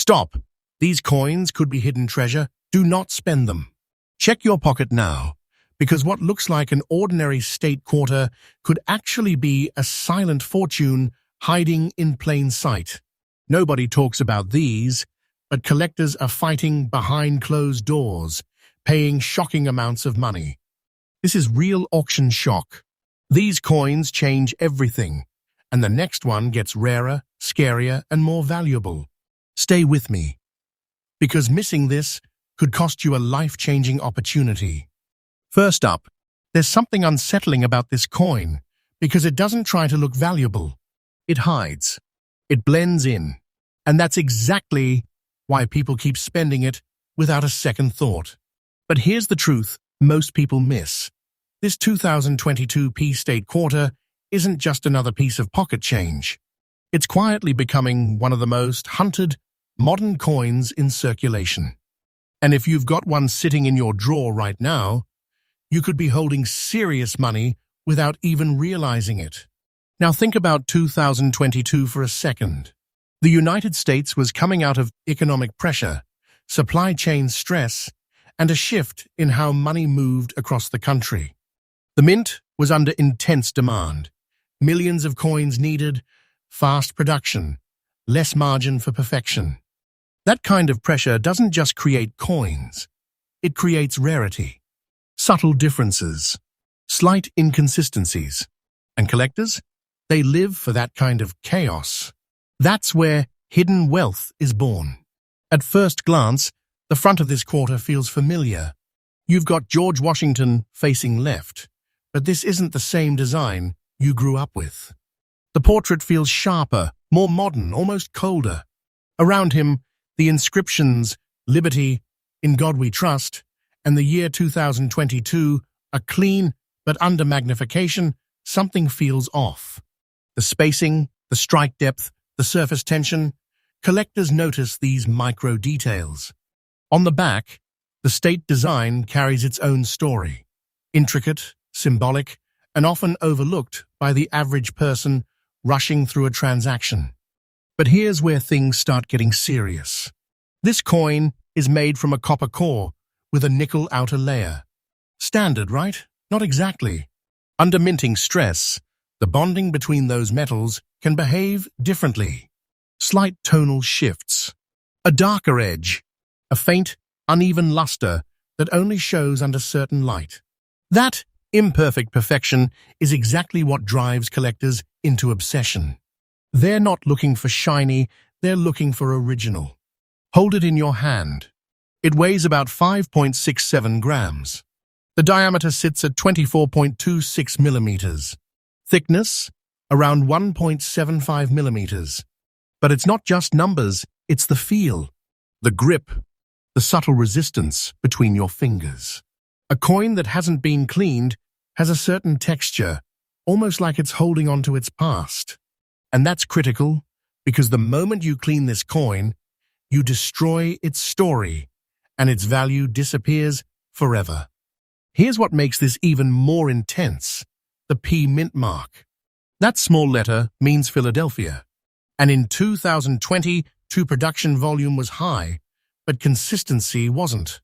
Stop! These coins could be hidden treasure. Do not spend them. Check your pocket now, because what looks like an ordinary state quarter could actually be a silent fortune hiding in plain sight. Nobody talks about these, but collectors are fighting behind closed doors, paying shocking amounts of money. This is real auction shock. These coins change everything, and the next one gets rarer, scarier, and more valuable. Stay with me, because missing this could cost you a life-changing opportunity. First up, there's something unsettling about this coin, because it doesn't try to look valuable. It hides. It blends in. And that's exactly why people keep spending it without a second thought. But here's the truth most people miss. This 2022 P-State quarter isn't just another piece of pocket change. It's quietly becoming one of the most hunted modern coins in circulation. And if you've got one sitting in your drawer right now, you could be holding serious money without even realizing it. Now think about 2022 for a second. The United States was coming out of economic pressure, supply chain stress, and a shift in how money moved across the country. The mint was under intense demand. Millions of coins needed, fast production, less margin for perfection. That kind of pressure doesn't just create coins. It creates rarity, subtle differences, slight inconsistencies. And collectors? They live for that kind of chaos. That's where hidden wealth is born. At first glance, the front of this quarter feels familiar. You've got George Washington facing left, but this isn't the same design you grew up with. The portrait feels sharper, more modern, almost colder. Around him, the inscriptions, Liberty, In God We Trust, and the year 2022 are clean, but under magnification, something feels off. The spacing, the strike depth, the surface tension, collectors notice these micro details. On the back, the state design carries its own story. Intricate, symbolic, and often overlooked by the average person rushing through a transaction. But here's where things start getting serious. This coin is made from a copper core with a nickel outer layer. Standard, right? Not exactly. Under minting stress, the bonding between those metals can behave differently. Slight tonal shifts, a darker edge, a faint, uneven luster that only shows under certain light. That imperfect perfection is exactly what drives collectors into obsession. They're not looking for shiny, they're looking for original. Hold it in your hand. It weighs about 5.67 grams. The diameter sits at 24.26 millimeters. Thickness, around 1.75 millimeters. But it's not just numbers, it's the feel, the grip, the subtle resistance between your fingers. A coin that hasn't been cleaned has a certain texture, almost like it's holding on to its past. And that's critical, because the moment you clean this coin, you destroy its story, and its value disappears forever. Here's what makes this even more intense: the P mint mark. That small letter means Philadelphia. And in 2020, production volume was high, but consistency wasn't.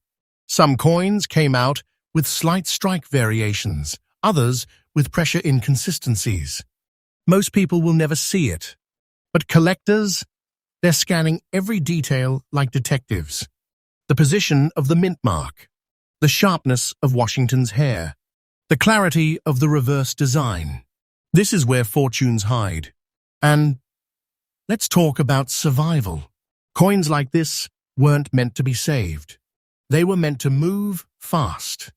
Some coins came out with slight strike variations, others with pressure inconsistencies. Most people will never see it. But collectors, they're scanning every detail like detectives. The position of the mint mark, the sharpness of Washington's hair, the clarity of the reverse design. This is where fortunes hide. And let's talk about survival. Coins like this weren't meant to be saved. They were meant to move fast.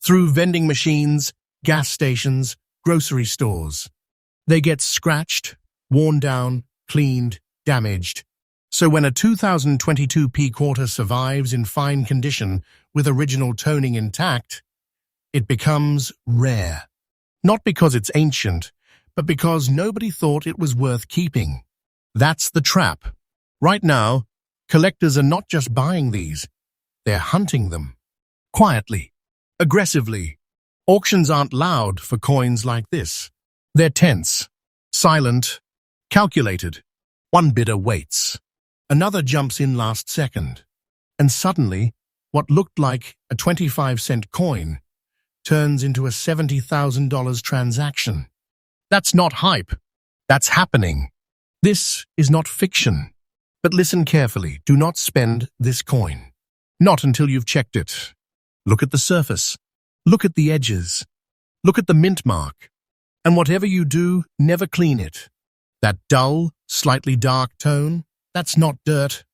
Through vending machines, gas stations, grocery stores. They get scratched, worn down, cleaned, damaged. So when a 2022 P quarter survives in fine condition with original toning intact, it becomes rare. Not because it's ancient, but because nobody thought it was worth keeping. That's the trap. Right now, collectors are not just buying these, they're hunting them. Quietly, aggressively. Auctions aren't loud for coins like this. They're tense, silent, calculated. One bidder waits. Another jumps in last second. And suddenly, what looked like a 25-cent coin turns into a $70,000 transaction. That's not hype. That's happening. This is not fiction. But listen carefully. Do not spend this coin. Not until you've checked it. Look at the surface. Look at the edges. Look at the mint mark. And whatever you do, never clean it. That dull, slightly dark tone, that's not dirt.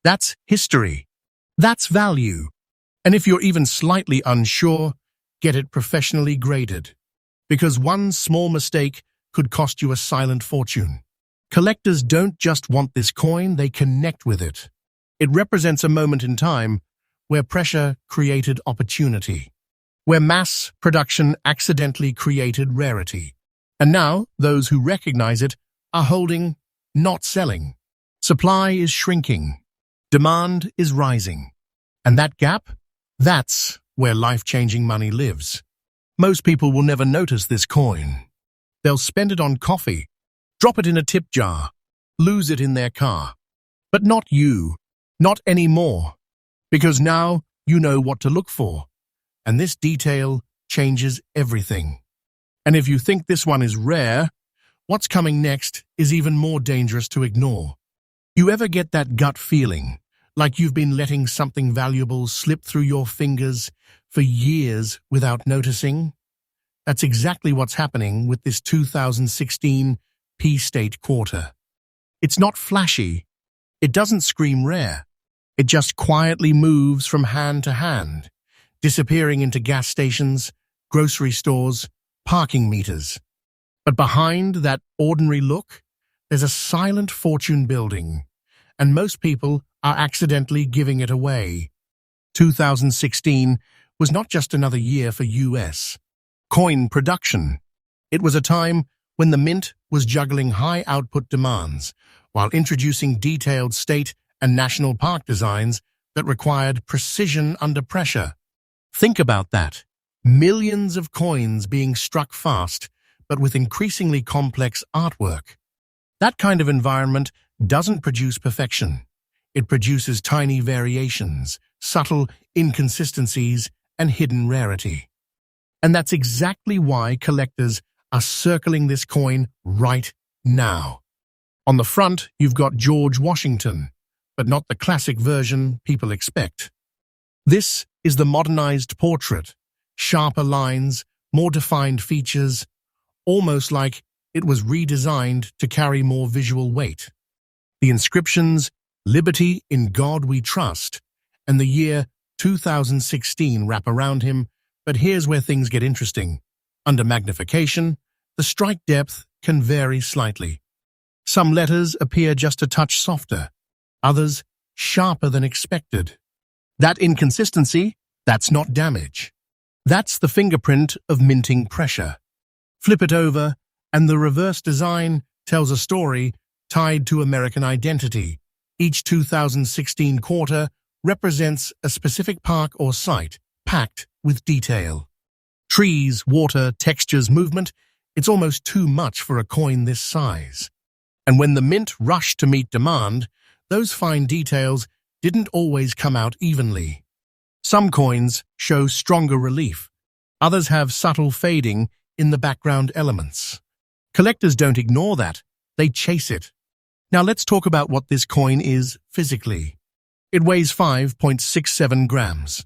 That's history. That's value. And if you're even slightly unsure, get it professionally graded. Because one small mistake could cost you a silent fortune. Collectors don't just want this coin, they connect with it. It represents a moment in time where pressure created opportunity, where mass production accidentally created rarity. And now, those who recognize it are holding, not selling. Supply is shrinking. Demand is rising. And that gap? That's where life-changing money lives. Most people will never notice this coin. They'll spend it on coffee, drop it in a tip jar, lose it in their car. But not you, not anymore. Because now you know what to look for. And this detail changes everything. And if you think this one is rare, what's coming next is even more dangerous to ignore. You ever get that gut feeling, like you've been letting something valuable slip through your fingers for years without noticing? That's exactly what's happening with this 2016 P-State quarter. It's not flashy. It doesn't scream rare. It just quietly moves from hand to hand, disappearing into gas stations, grocery stores, parking meters. But behind that ordinary look, there's a silent fortune building, and most people are accidentally giving it away. 2016 was not just another year for U.S. coin production. It was a time when the mint was juggling high output demands while introducing detailed state and national park designs that required precision under pressure. Think about that. Millions of coins being struck fast, but with increasingly complex artwork. That kind of environment doesn't produce perfection. It produces tiny variations, subtle inconsistencies, and hidden rarity. And that's exactly why collectors are circling this coin right now. On the front, you've got George Washington, but not the classic version people expect. This is the modernized portrait, sharper lines, more defined features, almost like it was redesigned to carry more visual weight. The inscriptions, "Liberty in God We Trust," and the year 2016 wrap around him, but here's where things get interesting. Under magnification, the strike depth can vary slightly. Some letters appear just a touch softer, others sharper than expected. That inconsistency, that's not damage. That's the fingerprint of minting pressure. Flip it over, and the reverse design tells a story tied to American identity. Each 2016 quarter represents a specific park or site, packed with detail. Trees, water, textures, movement, it's almost too much for a coin this size. And when the mint rushed to meet demand, those fine details didn't always come out evenly. Some coins show stronger relief. Others have subtle fading in the background elements. Collectors don't ignore that. They chase it. Now let's talk about what this coin is physically. It weighs 5.67 grams.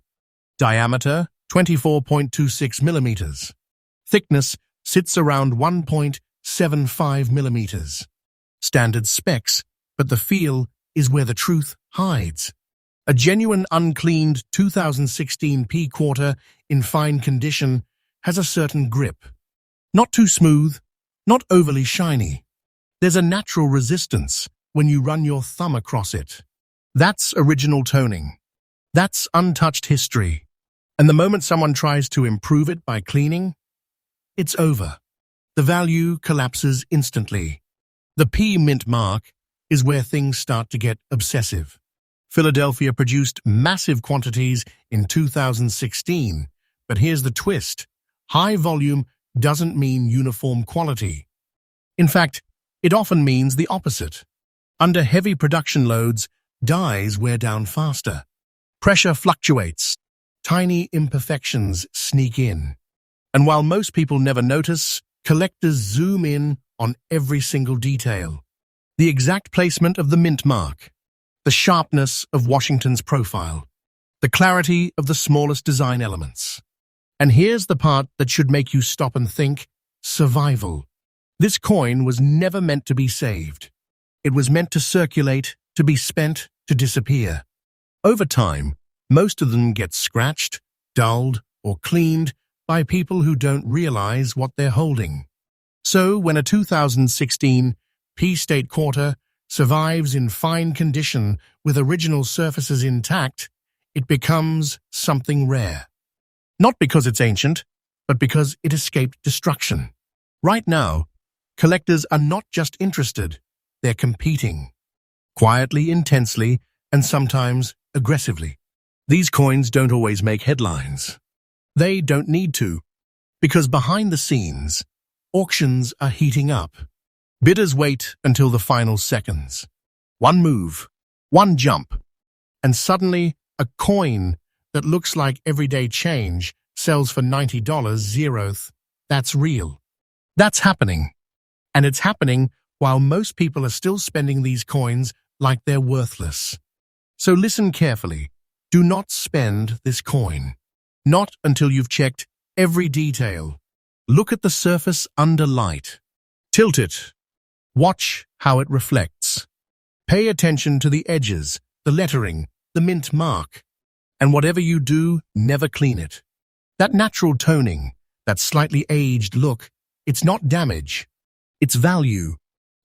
Diameter, 24.26 millimeters. Thickness sits around 1.75 millimeters. Standard specs, but the feel is where the truth hides. A genuine uncleaned 2016 P quarter in fine condition has a certain grip. Not too smooth, not overly shiny. There's a natural resistance when you run your thumb across it. That's original toning. That's untouched history. And the moment someone tries to improve it by cleaning, it's over. The value collapses instantly. The P mint mark is where things start to get obsessive. Philadelphia produced massive quantities in 2016, but here's the twist. High volume doesn't mean uniform quality. In fact, it often means the opposite. Under heavy production loads, Dies wear down faster. Pressure fluctuates. Tiny imperfections sneak in. And while most people never notice, collectors zoom in on every single detail. The exact placement of the mint mark, the sharpness of Washington's profile, the clarity of the smallest design elements. And here's the part that should make you stop and think: survival. This coin was never meant to be saved. It was meant to circulate, to be spent, to disappear. Over time, most of them get scratched, dulled, or cleaned by people who don't realize what they're holding. So when a 2016 P-State quarter survives in fine condition with original surfaces intact, it becomes something rare. Not because it's ancient, but because it escaped destruction. Right now, collectors are not just interested, they're competing. Quietly, intensely, and sometimes aggressively. These coins don't always make headlines. They don't need to, because behind the scenes, auctions are heating up. Bidders wait until the final seconds. One move, one jump, and suddenly a coin that looks like everyday change sells for $90 zeroth. That's real. That's happening. And it's happening while most people are still spending these coins like they're worthless. So listen carefully. Do not spend this coin. Not until you've checked every detail. Look at the surface under light. Tilt it. Watch how it reflects. Pay attention to the edges, the lettering, the mint mark. And whatever you do, never clean it. That natural toning, that slightly aged look, it's not damage. It's value.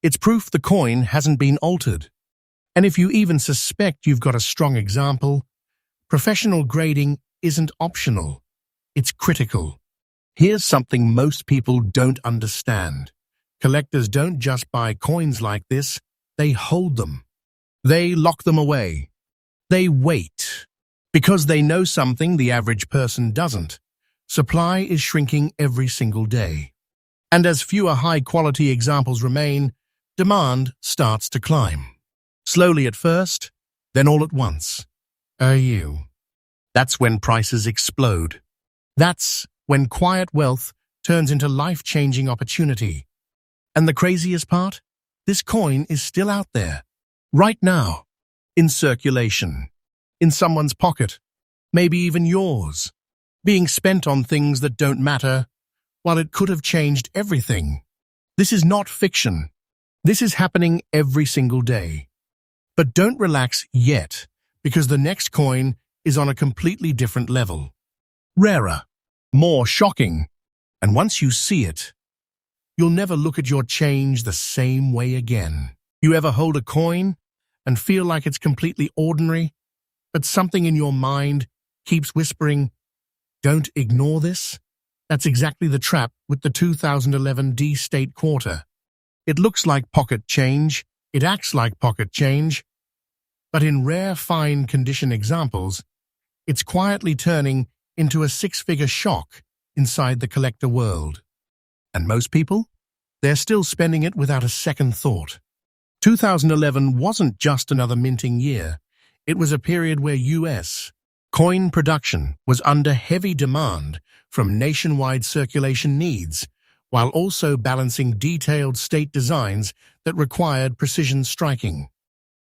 It's proof the coin hasn't been altered. And if you even suspect you've got a strong example, professional grading isn't optional. It's critical. Here's something most people don't understand. Collectors don't just buy coins like this, they hold them. They lock them away. They wait. Because they know something the average person doesn't. Supply is shrinking every single day. And as fewer high-quality examples remain, demand starts to climb. Slowly at first, then all at once. That's when prices explode. That's when quiet wealth turns into life-changing opportunity. And the craziest part? This coin is still out there. Right now. In circulation. In someone's pocket. Maybe even yours. Being spent on things that don't matter, while it could have changed everything. This is not fiction. This is happening every single day. But don't relax yet, because the next coin is on a completely different level. Rarer, more shocking, and once you see it, you'll never look at your change the same way again. You ever hold a coin and feel like it's completely ordinary, but something in your mind keeps whispering, "Don't ignore this"? That's exactly the trap with the 2011 D-State quarter. It looks like pocket change, it acts like pocket change, but in rare fine condition examples, it's quietly turning into a six-figure shock inside the collector world. And most people? They're still spending it without a second thought. 2011 wasn't just another minting year. It was a period where U.S. coin production was under heavy demand from nationwide circulation needs, while also balancing detailed state designs that required precision striking.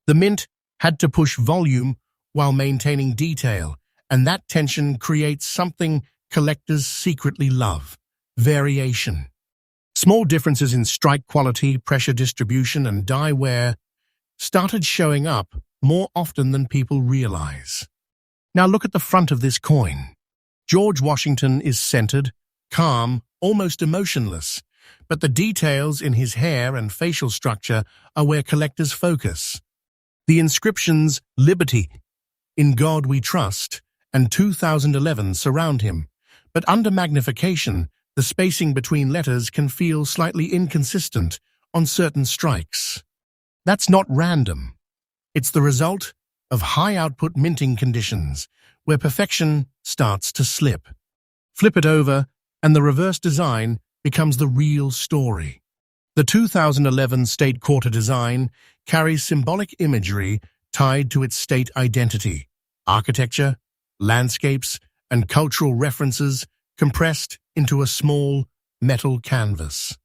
The mint had to push volume while maintaining detail, and that tension creates something collectors secretly love: variation. Small differences in strike quality, pressure distribution, and die wear started showing up more often than people realize. Now look at the front of this coin. George Washington is centered, calm, almost emotionless, but the details in his hair and facial structure are where collectors focus. The inscriptions "Liberty," "In God We Trust," and 2011 surround him, but under magnification, the spacing between letters can feel slightly inconsistent on certain strikes. That's not random. It's the result of high-output minting conditions, where perfection starts to slip. Flip it over, and the reverse design becomes the real story. The 2011 State Quarter design carries symbolic imagery tied to its state identity, architecture, landscapes, and cultural references compressed into a small metal canvas.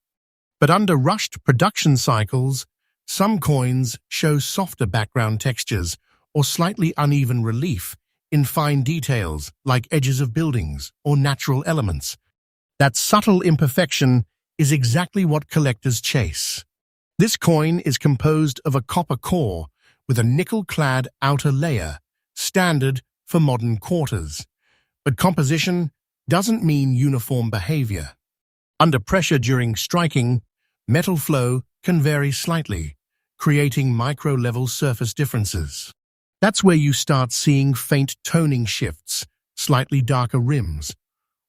But under rushed production cycles, some coins show softer background textures or slightly uneven relief in fine details like edges of buildings or natural elements. That subtle imperfection is exactly what collectors chase. This coin is composed of a copper core with a nickel-clad outer layer, standard for modern quarters. But composition doesn't mean uniform behavior. Under pressure during striking, metal flow can vary slightly, creating micro-level surface differences. That's where you start seeing faint toning shifts, slightly darker rims,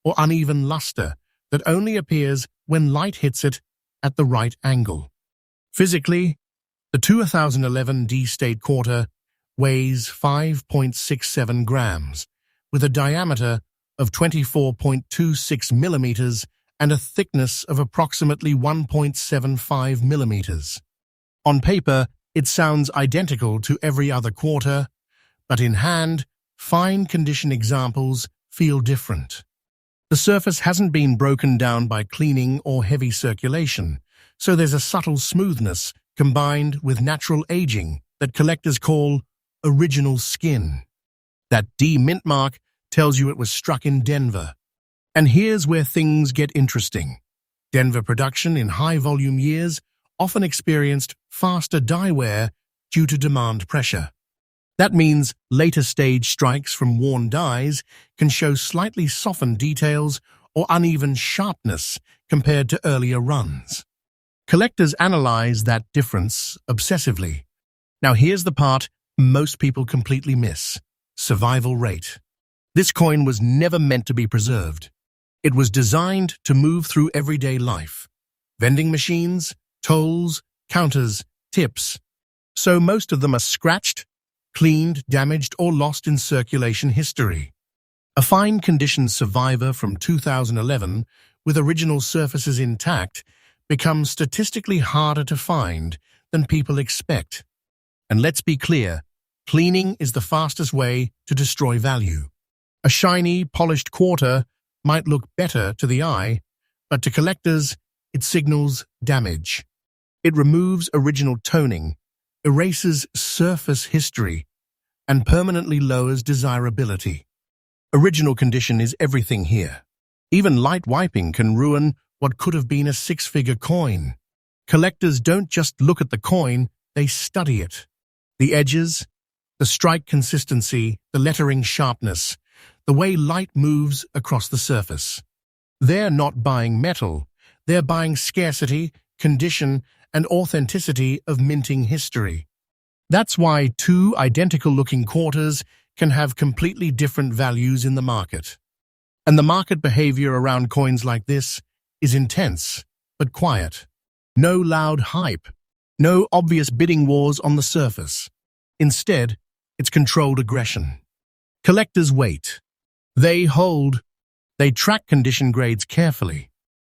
or uneven luster that only appears when light hits it at the right angle. Physically, the 2011 D-State quarter weighs 5.67 grams, with a diameter of 24.26 millimeters and a thickness of approximately 1.75 millimeters. On paper, it sounds identical to every other quarter, but in hand, fine condition examples feel different. The surface hasn't been broken down by cleaning or heavy circulation, so there's a subtle smoothness combined with natural aging that collectors call original skin. That D mint mark tells you it was struck in Denver. And here's where things get interesting. Denver production in high-volume years often experienced faster die wear due to demand pressure. That means later stage strikes from worn dies can show slightly softened details or uneven sharpness compared to earlier runs. Collectors analyze that difference obsessively. Now here's the part most people completely miss: survival rate. This coin was never meant to be preserved. It was designed to move through everyday life. Vending machines, tolls, counters, tips. So most of them are scratched, cleaned, damaged, or lost in circulation history. A fine condition survivor from 2011 with original surfaces intact becomes statistically harder to find than people expect. And let's be clear, cleaning is the fastest way to destroy value. A shiny, polished quarter might look better to the eye, but to collectors, it signals damage. It removes original toning, erases surface history, and permanently lowers desirability. Original condition is everything here. Even light wiping can ruin what could have been a six-figure coin. Collectors don't just look at the coin, they study it. The edges, the strike consistency, the lettering sharpness, the way light moves across the surface. They're not buying metal, they're buying scarcity, condition, and authenticity of minting history. That's why two identical-looking quarters can have completely different values in the market. And the market behavior around coins like this is intense, but quiet. No loud hype, no obvious bidding wars on the surface. Instead, it's controlled aggression. Collectors wait. They hold. They track condition grades carefully.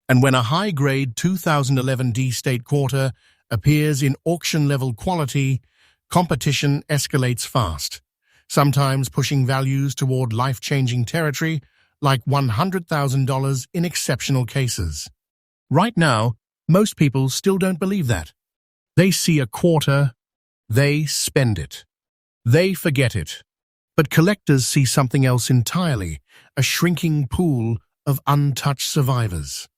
And when a high-grade 2011 D-State quarter appears in auction-level quality, competition escalates fast, sometimes pushing values toward life-changing territory, like $100,000 in exceptional cases. Right now, most people still don't believe that. They see a quarter, they spend it. They forget it. But collectors see something else entirely, a shrinking pool of untouched survivors.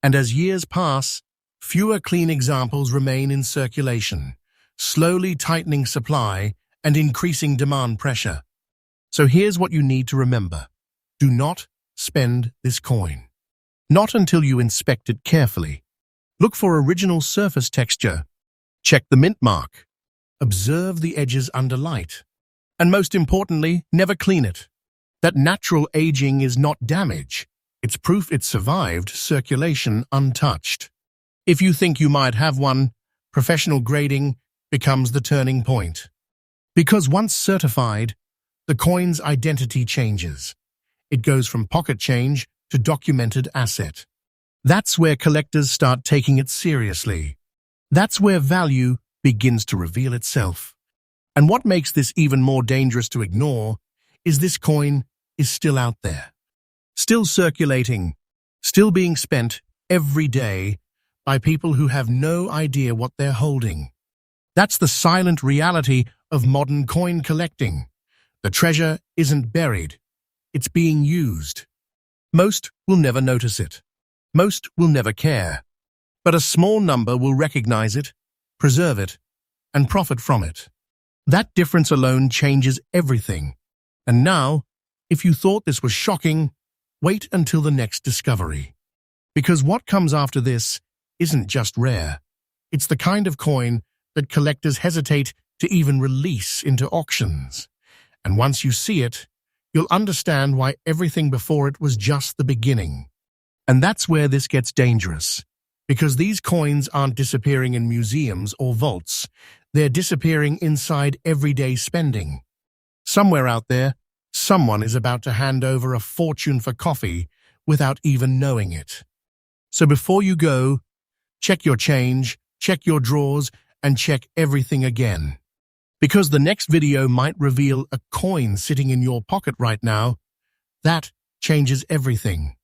And as years pass, fewer clean examples remain in circulation, slowly tightening supply and increasing demand pressure. So here's what you need to remember. Do not spend this coin. Not until you inspect it carefully. Look for original surface texture. Check the mint mark. Observe the edges under light. And most importantly, never clean it. That natural aging is not damage. It's proof it survived circulation untouched. If you think you might have one, professional grading becomes the turning point. Because once certified, the coin's identity changes. It goes from pocket change to documented asset. That's where collectors start taking it seriously. That's where value begins to reveal itself. And what makes this even more dangerous to ignore is this coin is still out there, still circulating, still being spent every day by people who have no idea what they're holding. That's the silent reality of modern coin collecting. The treasure isn't buried, it's being used. Most will never notice it. Most will never care. But a small number will recognize it, preserve it, and profit from it. That difference alone changes everything. And now, if you thought this was shocking, wait until the next discovery. Because what comes after this isn't just rare. It's the kind of coin that collectors hesitate to even release into auctions. And once you see it, you'll understand why everything before it was just the beginning. And that's where this gets dangerous. Because these coins aren't disappearing in museums or vaults. They're disappearing inside everyday spending. Somewhere out there, someone is about to hand over a fortune for coffee without even knowing it. So before you go, check your change, check your drawers, and check everything again. Because the next video might reveal a coin sitting in your pocket right now. That changes everything.